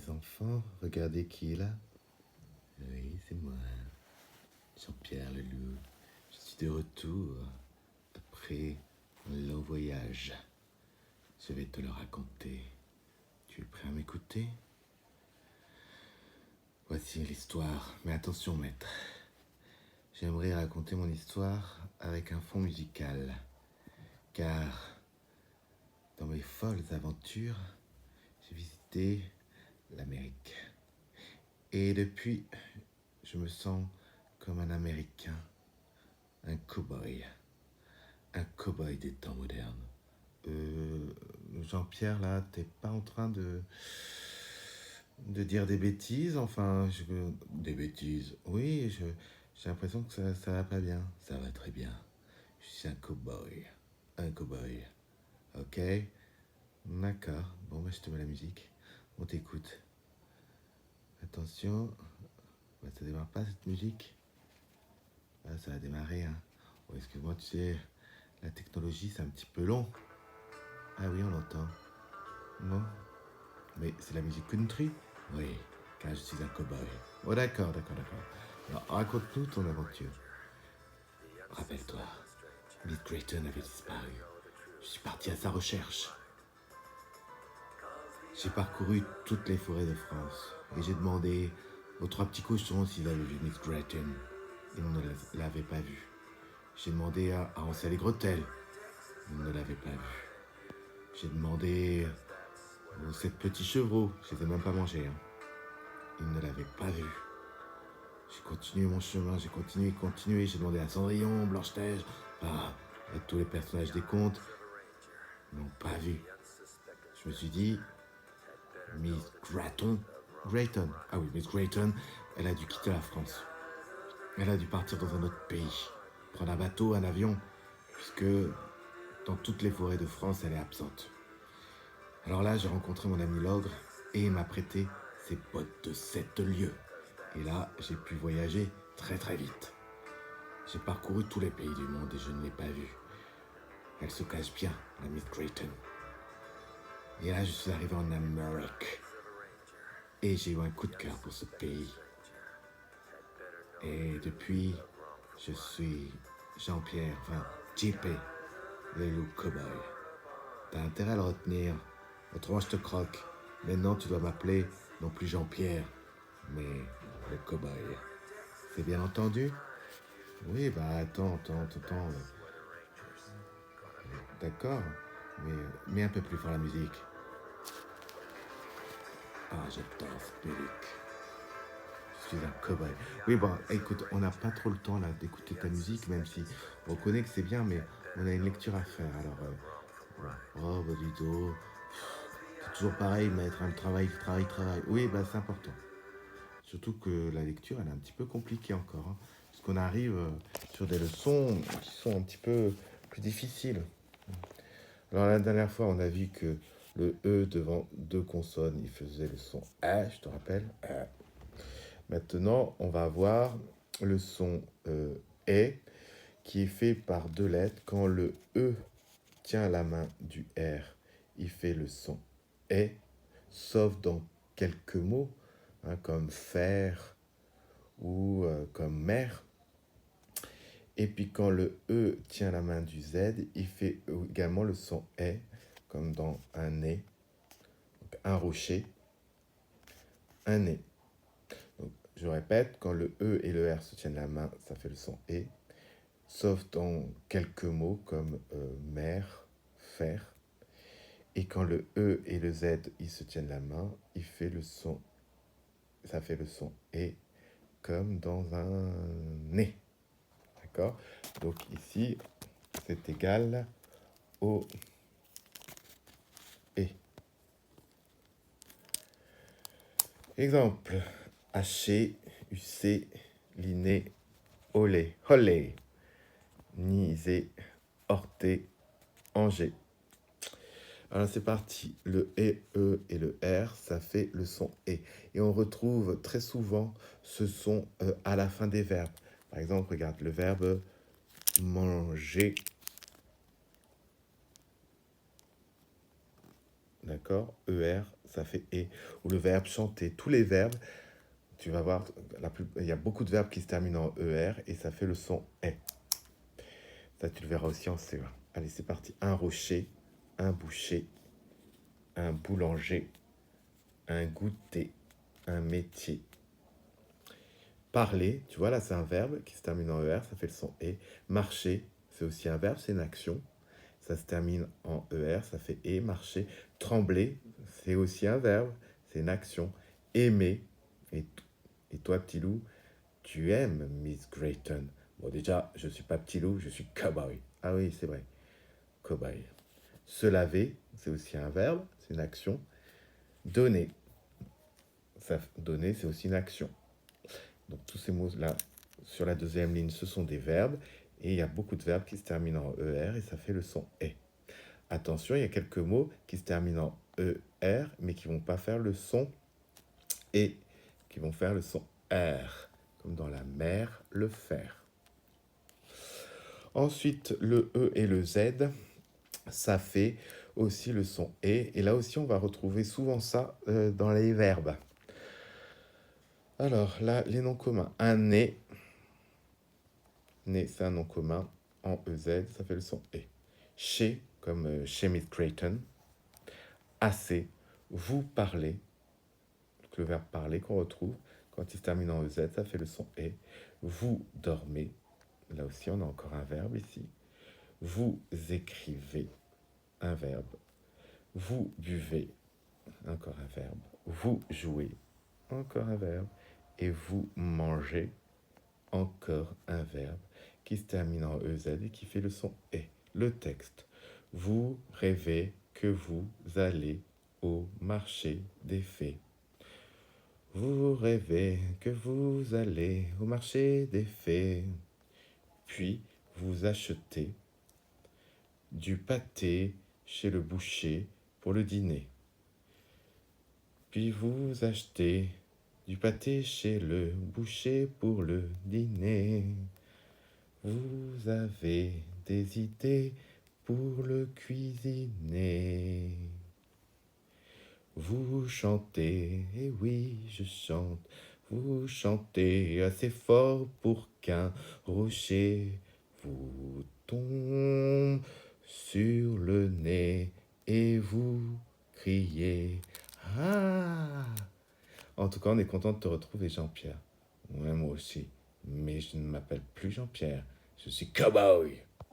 Les enfants, regardez qui est là. Oui, c'est moi, Jean-Pierre Leloup. Je suis de retour après un long voyage. Je vais te le raconter. Tu es prêt à m'écouter? Voici l'histoire. Mais attention, maître. J'aimerais raconter mon histoire avec un fond musical. Car dans mes folles aventures, j'ai visité l'Amérique. Et depuis, je me sens comme un Américain, un cow-boy des temps modernes. Jean-Pierre, là, t'es pas en train de dire des bêtises? Enfin, des bêtises. Oui, j'ai l'impression que ça va pas bien. Ça va très bien. Je suis un cow-boy. Ok? D'accord. Bon, bah, je te mets la musique. On t'écoute. Attention. Bah, ça démarre pas cette musique. Ah, ça a démarré, hein. Oh, excuse-moi, tu sais, la technologie, c'est un petit peu long. Ah oui, on l'entend. Non? Mais c'est la musique country? Oui, car je suis un cow-boy. Oh, d'accord. Alors, raconte-nous ton aventure. Rappelle-toi, Miss Drayton avait disparu. Je suis parti à sa recherche. J'ai parcouru toutes les forêts de France et j'ai demandé aux 3 petits cochons s'ils avaient vu Miss Drayton. Ils ne l'avaient pas vue. J'ai demandé à Hansel et Gretel. Ils ne l'avaient pas vue. J'ai demandé aux 7 petits chevreaux. Je les ai même pas mangés. Ils ne l'avaient pas vue. J'ai continué mon chemin, j'ai continué. J'ai demandé à Cendrillon, Blanche-Neige, à tous les personnages des contes. Ils n'ont pas vu. Je me suis dit, Miss Drayton. Ah oui, Miss Drayton, elle a dû quitter la France. Elle a dû partir dans un autre pays. Prendre un bateau, un avion, puisque dans toutes les forêts de France, elle est absente. Alors là, j'ai rencontré mon ami l'ogre et il m'a prêté ses bottes de 7 lieues. Et là, j'ai pu voyager très très vite. J'ai parcouru tous les pays du monde et je ne l'ai pas vue. Elle se cache bien, la Miss Drayton. Et là, je suis arrivé en Amérique. Et j'ai eu un coup de cœur pour ce pays. Et depuis, je suis Jean-Pierre, JP, le loup cowboy. T'as intérêt à le retenir, autrement je te croque. Maintenant, tu dois m'appeler non plus Jean-Pierre, mais le cowboy. C'est bien entendu? Oui, bah attends. D'accord, mais mets un peu plus fort la musique. Ah, j'adore cette musique. Je suis un cow-boy. Oui, bon, écoute, on n'a pas trop le temps là d'écouter ta musique, même si on reconnaît que c'est bien, mais on a une lecture à faire. Alors, voilà. Oh, bah dis donc, c'est toujours pareil, maître, le travail. Oui, bah c'est important. Surtout que la lecture, elle est un petit peu compliquée encore, parce qu'on arrive sur des leçons qui sont un petit peu plus difficiles. Alors la dernière fois, on a vu que le E devant 2 consonnes, il faisait le son A, je te rappelle. Maintenant, on va avoir le son E qui est fait par 2 lettres. Quand le E tient la main du R, il fait le son E, sauf dans quelques mots, comme faire ou comme mère. Et puis quand le E tient la main du Z, il fait également le son E, comme dans un nez, donc un rocher, un nez. Donc, je répète, quand le E et le R se tiennent la main, ça fait le son E, sauf dans quelques mots comme mère, faire. Et quand le E et le Z, ils se tiennent la main, ça fait le son E, comme dans un nez. D'accord? Donc ici, c'est égal au E. Exemple, haché, UC, liné, olé, olé, nisé, horté, angé. Alors c'est parti, le E et le R, ça fait le son E. Et on retrouve très souvent ce son à la fin des verbes. Par exemple, regarde le verbe manger. D'accord? ER, ça fait et. Ou le verbe chanter. Tous les verbes, tu vas voir, il y a beaucoup de verbes qui se terminent en ER et ça fait le son est. Ça, tu le verras aussi en CE1. Allez, c'est parti. Un rocher, un boucher, un boulanger, un goûter, un métier. Parler, tu vois, là, c'est un verbe qui se termine en ER, ça fait le son et. Marcher, c'est aussi un verbe, c'est une action. Ça se termine en ER, ça fait et, marcher. Trembler, c'est aussi un verbe, c'est une action. Aimer, et toi, petit loup, tu aimes Miss Grayton. Bon, déjà, je suis pas petit loup, je suis cowboy. Ah oui, c'est vrai, cowboy. Se laver, c'est aussi un verbe, c'est une action. Donner, donner, c'est aussi une action. Donc tous ces mots-là, sur la deuxième ligne, ce sont des verbes. Et il y a beaucoup de verbes qui se terminent en ER et ça fait le son est. Attention, il y a quelques mots qui se terminent en ER, mais qui ne vont pas faire le son et, qui vont faire le son R, comme dans la mer, le fer. Ensuite, le E et le Z, ça fait aussi le son et là aussi, on va retrouver souvent ça dans les verbes. Alors, là, les noms communs. Un nez, nez, c'est un nom commun. En EZ, ça fait le son et. Chez, comme chez Miss Creighton. Assez, vous parlez. Donc, le verbe parler qu'on retrouve, quand il se termine en EZ, ça fait le son et. Vous dormez. Là aussi, on a encore un verbe ici. Vous écrivez. Un verbe. Vous buvez. Encore un verbe. Vous jouez. Encore un verbe. Et vous mangez. Encore un verbe qui se termine en EZ et qui fait le son et. Le texte. Vous rêvez que vous allez au marché des fées. Vous rêvez que vous allez au marché des fées. Puis vous achetez du pâté chez le boucher pour le dîner. Puis vous achetez du pâté chez le boucher pour le dîner. Vous avez des idées pour le cuisiner. Vous chantez, et oui, je chante. Vous chantez assez fort pour qu'un rocher vous tombe sur le nez et vous criez « Ah !» En tout cas, on est content de te retrouver, Jean-Pierre. Ouais, moi aussi. Mais je ne m'appelle plus Jean-Pierre. Je suis cowboy.